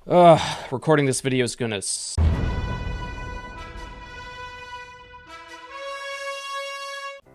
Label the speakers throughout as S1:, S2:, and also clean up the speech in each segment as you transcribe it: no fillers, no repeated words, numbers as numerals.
S1: Recording this video is gonna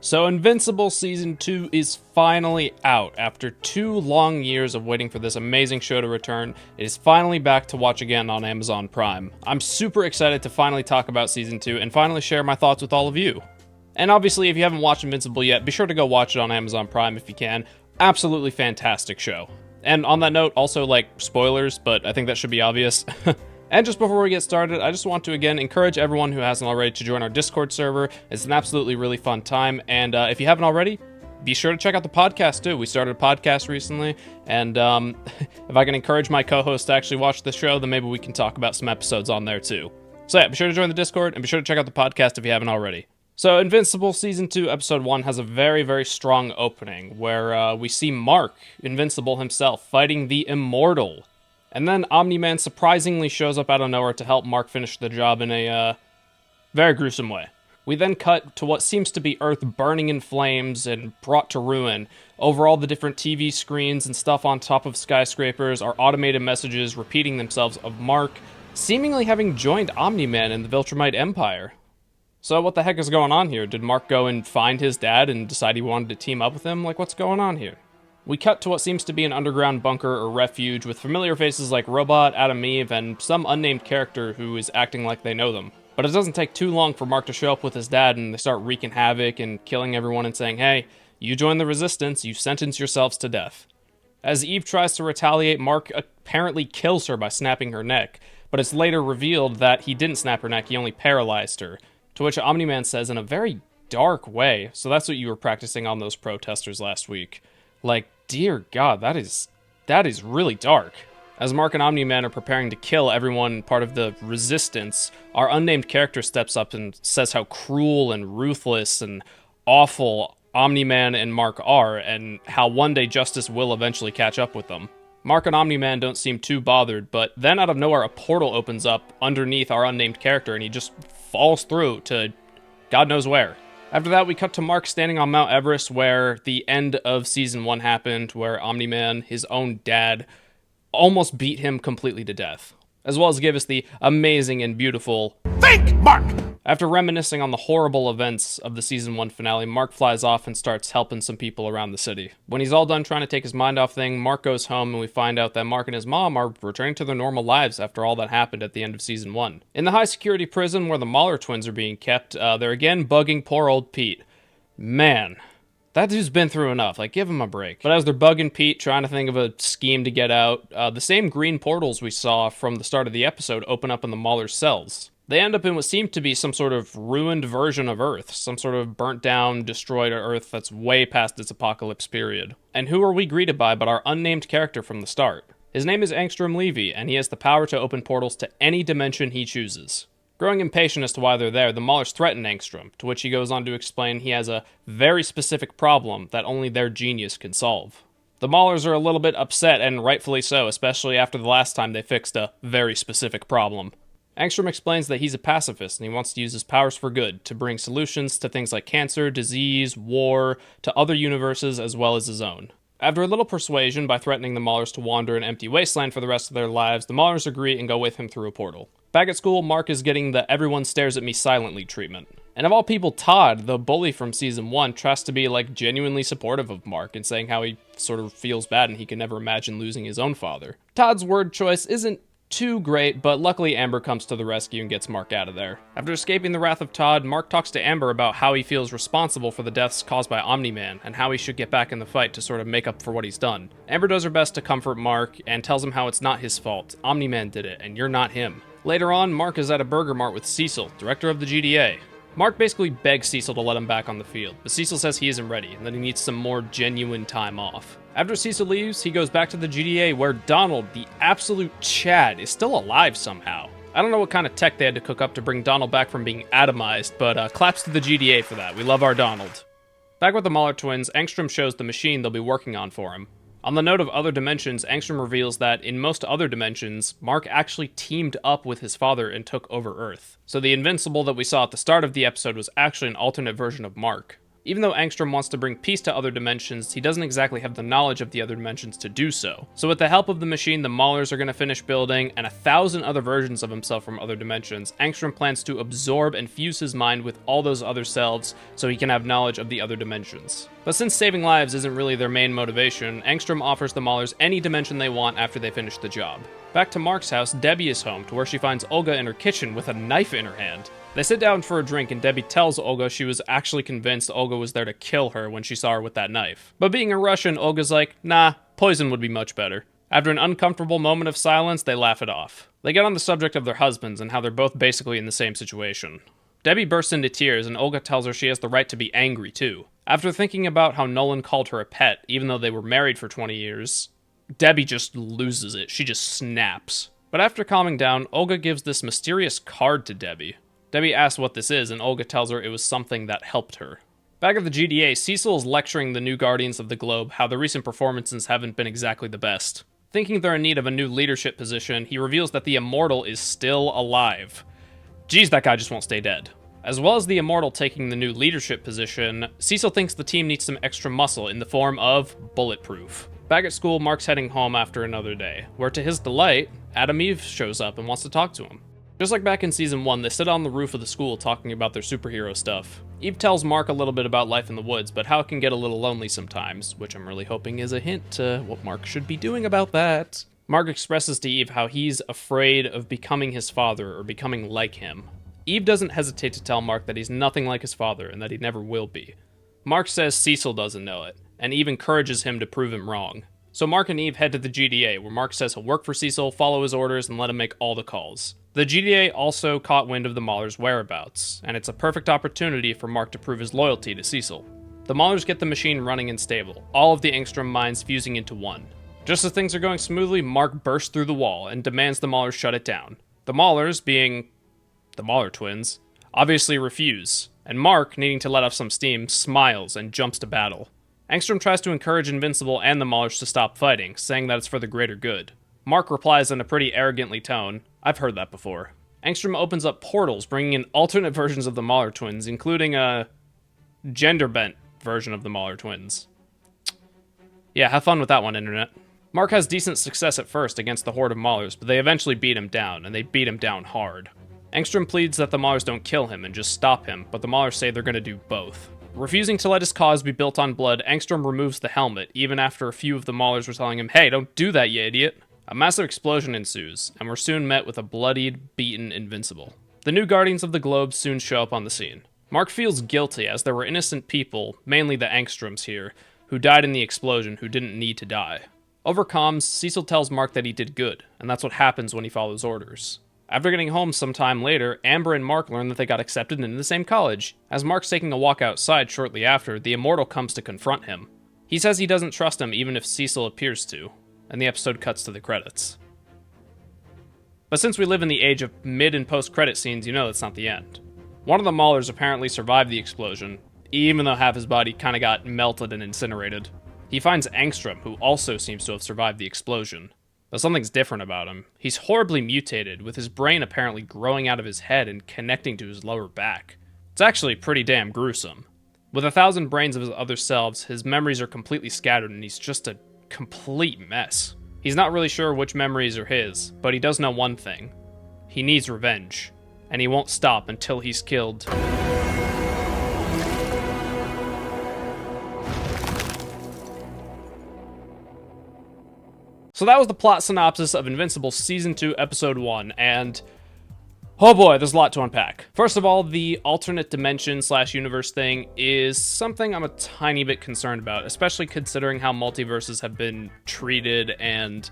S1: So Invincible Season 2 is finally out. After 2 long years of waiting for this amazing show to return, it is finally back to watch again on Amazon Prime. I'm super excited to finally talk about Season 2 and finally share my thoughts with all of you. And obviously, if you haven't watched Invincible yet, be sure to go watch it on Amazon Prime if you can. Absolutely fantastic show. And on that note, also, spoilers, but I think that should be obvious. And just before we get started, I just want to again encourage everyone who hasn't already to join our Discord server. It's an absolutely really fun time, and if you haven't already, be sure to check out the podcast too. We started a podcast recently, and if I can encourage my co-host to actually watch the show, then maybe we can talk about some episodes on there too. So yeah, be sure to join the Discord, and be sure to check out the podcast if you haven't already. So Invincible Season 2, Episode 1 has a very, very strong opening, where we see Mark, Invincible himself, fighting the Immortal. And then Omni-Man surprisingly shows up out of nowhere to help Mark finish the job in a very gruesome way. We then cut to what seems to be Earth burning in flames and brought to ruin. Over all the different TV screens and stuff on top of skyscrapers are automated messages repeating themselves of Mark seemingly having joined Omni-Man in the Viltrumite Empire. So what the heck is going on here? Did Mark go and find his dad and decide he wanted to team up with him? What's going on here? We cut to what seems to be an underground bunker or refuge with familiar faces like Robot, Adam Eve, and some unnamed character who is acting like they know them. But it doesn't take too long for Mark to show up with his dad and they start wreaking havoc and killing everyone and saying, hey, you join the resistance, you sentence yourselves to death. As Eve tries to retaliate, Mark apparently kills her by snapping her neck, but it's later revealed that he didn't snap her neck, he only paralyzed her. To which Omni-Man says in a very dark way, so that's what you were practicing on those protesters last week. Dear God, that is really dark. As Mark and Omni-Man are preparing to kill everyone part of the resistance, our unnamed character steps up and says how cruel and ruthless and awful Omni-Man and Mark are, and how one day justice will eventually catch up with them. Mark and Omni-Man don't seem too bothered, but then out of nowhere a portal opens up underneath our unnamed character and he just falls through to God knows where. After that, we cut to Mark standing on Mount Everest where the end of Season 1 happened, where Omni-Man, his own dad, almost beat him completely to death, as well as give us the amazing and beautiful Think, Mark! After reminiscing on the horrible events of the Season 1 finale, Mark flies off and starts helping some people around the city. When he's all done trying to take his mind off things, Mark goes home and we find out that Mark and his mom are returning to their normal lives after all that happened at the end of Season 1. In the high-security prison where the Mahler twins are being kept, they're again bugging poor old Pete. Man, that dude's been through enough, give him a break. But as they're bugging Pete, trying to think of a scheme to get out, the same green portals we saw from the start of the episode open up in the Mahler's cells. They end up in what seemed to be some sort of ruined version of Earth, some sort of burnt down, destroyed Earth that's way past its apocalypse period. And who are we greeted by but our unnamed character from the start? His name is Angstrom Levy, and he has the power to open portals to any dimension he chooses. Growing impatient as to why they're there, the Maulers threaten Angstrom, to which he goes on to explain he has a very specific problem that only their genius can solve. The Maulers are a little bit upset, and rightfully so, especially after the last time they fixed a very specific problem. Angstrom explains that he's a pacifist and he wants to use his powers for good, to bring solutions to things like cancer, disease, war, to other universes as well as his own. After a little persuasion by threatening the Maulers to wander an empty wasteland for the rest of their lives, the Maulers agree and go with him through a portal. Back at school, Mark is getting the everyone stares at me silently treatment. And of all people, Todd, the bully from Season 1, tries to be genuinely supportive of Mark and saying how he sort of feels bad and he can never imagine losing his own father. Todd's word choice isn't too great, but luckily Amber comes to the rescue and gets Mark out of there. After escaping the wrath of Todd, Mark talks to Amber about how he feels responsible for the deaths caused by Omni-Man, and how he should get back in the fight to sort of make up for what he's done. Amber does her best to comfort Mark, and tells him how it's not his fault. Omni-Man did it, and you're not him. Later on, Mark is at a burger mart with Cecil, director of the GDA. Mark basically begs Cecil to let him back on the field, but Cecil says he isn't ready, and that he needs some more genuine time off. After Cecil leaves, he goes back to the GDA where Donald, the absolute Chad, is still alive somehow. I don't know what kind of tech they had to cook up to bring Donald back from being atomized, but claps to the GDA for that. We love our Donald. Back with the Mahler twins, Angstrom shows the machine they'll be working on for him. On the note of other dimensions, Angstrom reveals that in most other dimensions, Mark actually teamed up with his father and took over Earth. So the Invincible that we saw at the start of the episode was actually an alternate version of Mark. Even though Angstrom wants to bring peace to other dimensions, he doesn't exactly have the knowledge of the other dimensions to do so. So with the help of the machine the Maulers are going to finish building, and 1,000 other versions of himself from other dimensions, Angstrom plans to absorb and fuse his mind with all those other selves so he can have knowledge of the other dimensions. But since saving lives isn't really their main motivation, Angstrom offers the Maulers any dimension they want after they finish the job. Back to Mark's house, Debbie is home, to where she finds Olga in her kitchen with a knife in her hand. They sit down for a drink, and Debbie tells Olga she was actually convinced Olga was there to kill her when she saw her with that knife. But being a Russian, Olga's like, nah, poison would be much better. After an uncomfortable moment of silence, they laugh it off. They get on the subject of their husbands and how they're both basically in the same situation. Debbie bursts into tears, and Olga tells her she has the right to be angry too. After thinking about how Nolan called her a pet, even though they were married for 20 years, Debbie just loses it. She just snaps. But after calming down, Olga gives this mysterious card to Debbie. Debbie asks what this is, and Olga tells her it was something that helped her. Back at the GDA, Cecil is lecturing the new Guardians of the Globe how the recent performances haven't been exactly the best. Thinking they're in need of a new leadership position, he reveals that the Immortal is still alive. Geez, that guy just won't stay dead. As well as the Immortal taking the new leadership position, Cecil thinks the team needs some extra muscle in the form of Bulletproof. Back at school, Mark's heading home after another day, where to his delight, Adam Eve shows up and wants to talk to him. Just like back in Season 1, they sit on the roof of the school talking about their superhero stuff. Eve tells Mark a little bit about life in the woods, but how it can get a little lonely sometimes, which I'm really hoping is a hint to what Mark should be doing about that. Mark expresses to Eve how he's afraid of becoming his father or becoming like him. Eve doesn't hesitate to tell Mark that he's nothing like his father and that he never will be. Mark says Cecil doesn't know it, and Eve encourages him to prove him wrong. So Mark and Eve head to the GDA, where Mark says he'll work for Cecil, follow his orders, and let him make all the calls. The GDA also caught wind of the Maulers' whereabouts, and it's a perfect opportunity for Mark to prove his loyalty to Cecil. The Maulers get the machine running and stable, all of the Angstrom minds fusing into one. Just as things are going smoothly, Mark bursts through the wall and demands the Maulers shut it down. The Maulers, being the Mauler twins, obviously refuse, and Mark, needing to let off some steam, smiles and jumps to battle. Angstrom tries to encourage Invincible and the Maulers to stop fighting, saying that it's for the greater good. Mark replies in a pretty arrogantly tone, I've heard that before. Angstrom opens up portals, bringing in alternate versions of the Mauler twins, including a gender-bent version of the Mauler twins. Yeah, have fun with that one, Internet. Mark has decent success at first against the horde of Maulers, but they eventually beat him down, and they beat him down hard. Angstrom pleads that the Maulers don't kill him and just stop him, but the Maulers say they're going to do both. Refusing to let his cause be built on blood, Angstrom removes the helmet, even after a few of the Maulers were telling him, hey, don't do that, you idiot. A massive explosion ensues, and we're soon met with a bloodied, beaten Invincible. The new Guardians of the Globe soon show up on the scene. Mark feels guilty, as there were innocent people, mainly the Angstroms here, who died in the explosion who didn't need to die. Over comms, Cecil tells Mark that he did good, and that's what happens when he follows orders. After getting home some time later, Amber and Mark learn that they got accepted into the same college. As Mark's taking a walk outside shortly after, the Immortal comes to confront him. He says he doesn't trust him even if Cecil appears to, and the episode cuts to the credits. But since we live in the age of mid and post-credit scenes, you know that's not the end. One of the Maulers apparently survived the explosion, even though half his body kinda got melted and incinerated. He finds Angstrom, who also seems to have survived the explosion. But something's different about him. He's horribly mutated, with his brain apparently growing out of his head and connecting to his lower back. It's actually pretty damn gruesome. With 1,000 brains of his other selves, his memories are completely scattered and he's just a complete mess. He's not really sure which memories are his, but he does know one thing. He needs revenge, and he won't stop until he's killed. So that was the plot synopsis of Invincible Season 2, Episode 1, and oh boy, there's a lot to unpack. First of all, the alternate dimension / universe thing is something I'm a tiny bit concerned about, especially considering how multiverses have been treated and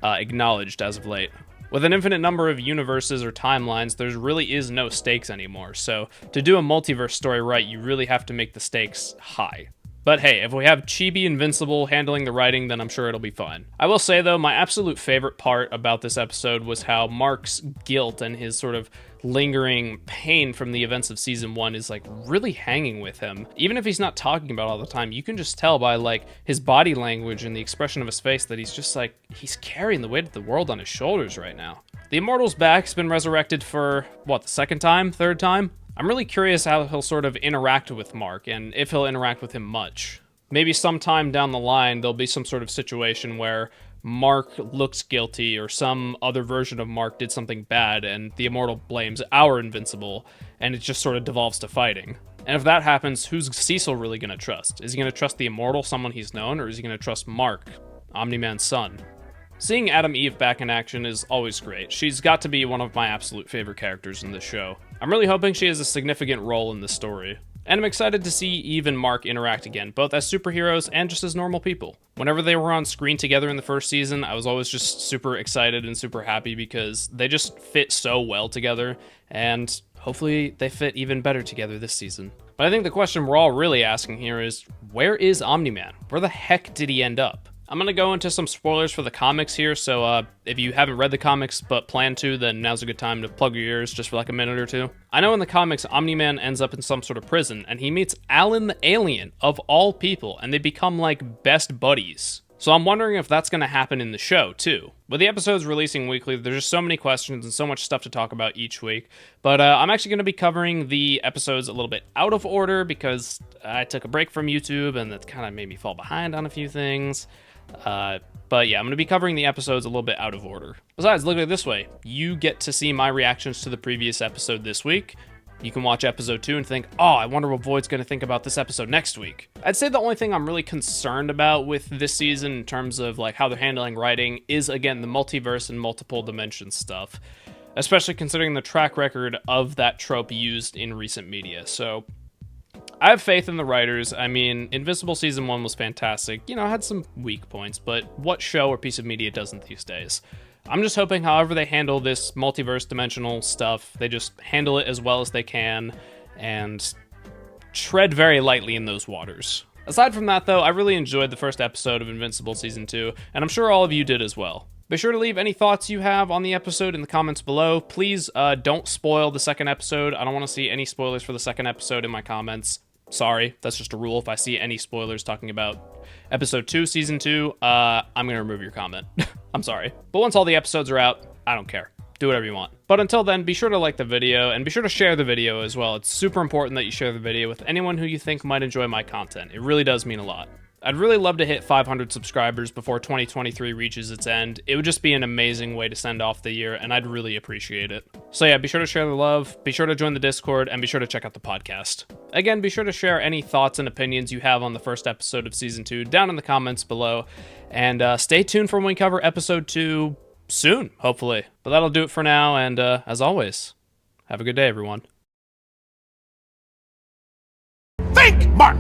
S1: acknowledged as of late. With an infinite number of universes or timelines, there really is no stakes anymore, so to do a multiverse story right, you really have to make the stakes high. But hey, if we have Chibi Invincible handling the writing, then I'm sure it'll be fine. I will say though, my absolute favorite part about this episode was how Mark's guilt and his sort of lingering pain from the events of Season 1 is like really hanging with him. Even if he's not talking about it all the time, you can just tell by like his body language and the expression of his face that he's just like, he's carrying the weight of the world on his shoulders right now. The Immortal's back has been resurrected for, what, the second time? Third time? I'm really curious how he'll sort of interact with Mark, and if he'll interact with him much. Maybe sometime down the line, there'll be some sort of situation where Mark looks guilty, or some other version of Mark did something bad, and the Immortal blames our Invincible, and it just sort of devolves to fighting. And if that happens, who's Cecil really going to trust? Is he going to trust the Immortal, someone he's known, or is he going to trust Mark, Omni-Man's son? Seeing Adam Eve back in action is always great. She's got to be one of my absolute favorite characters in this show. I'm really hoping she has a significant role in the story. And I'm excited to see Eve and Mark interact again, both as superheroes and just as normal people. Whenever they were on screen together in the first season, I was always just super excited and super happy because they just fit so well together, and hopefully they fit even better together this season. But I think the question we're all really asking here is, where is Omni-Man? Where the heck did he end up? I'm going to go into some spoilers for the comics here, so if you haven't read the comics but plan to, then now's a good time to plug your ears just for like a minute or two. I know in the comics, Omni-Man ends up in some sort of prison, and he meets Alan the Alien, of all people, and they become like best buddies. So I'm wondering if that's going to happen in the show, too. With the episodes releasing weekly, there's just so many questions and so much stuff to talk about each week. But I'm actually going to be covering the episodes a little bit out of order because I took a break from YouTube, and that kind of made me fall behind on a few things. But yeah, I'm going to be covering the episodes a little bit out of order. Besides, look at it this way. You get to see my reactions to the previous episode this week. You can watch episode 2 and think, oh, I wonder what Void's going to think about this episode next week. I'd say the only thing I'm really concerned about with this season in terms of like how they're handling writing is, again, the multiverse and multiple dimension stuff, especially considering the track record of that trope used in recent media. So I have faith in the writers. I mean, Invincible Season 1 was fantastic. You know, it had some weak points, but what show or piece of media doesn't these days? I'm just hoping however they handle this multiverse dimensional stuff, they just handle it as well as they can and tread very lightly in those waters. Aside from that, though, I really enjoyed the first episode of Invincible Season 2, and I'm sure all of you did as well. Be sure to leave any thoughts you have on the episode in the comments below. Please don't spoil the second episode. I don't want to see any spoilers for the second episode in my comments. Sorry, that's just a rule. If I see any spoilers talking about episode 2, season 2, I'm going to remove your comment. I'm sorry. But once all the episodes are out, I don't care. Do whatever you want. But until then, be sure to like the video and be sure to share the video as well. It's super important that you share the video with anyone who you think might enjoy my content. It really does mean a lot. I'd really love to hit 500 subscribers before 2023 reaches its end. It would just be an amazing way to send off the year, and I'd really appreciate it. So yeah, be sure to share the love, be sure to join the Discord, and be sure to check out the podcast. Again, be sure to share any thoughts and opinions you have on the first episode of Season 2 down in the comments below, and stay tuned for when we cover Episode 2 soon, hopefully. But that'll do it for now, and as always, have a good day, everyone.
S2: Think, Mark!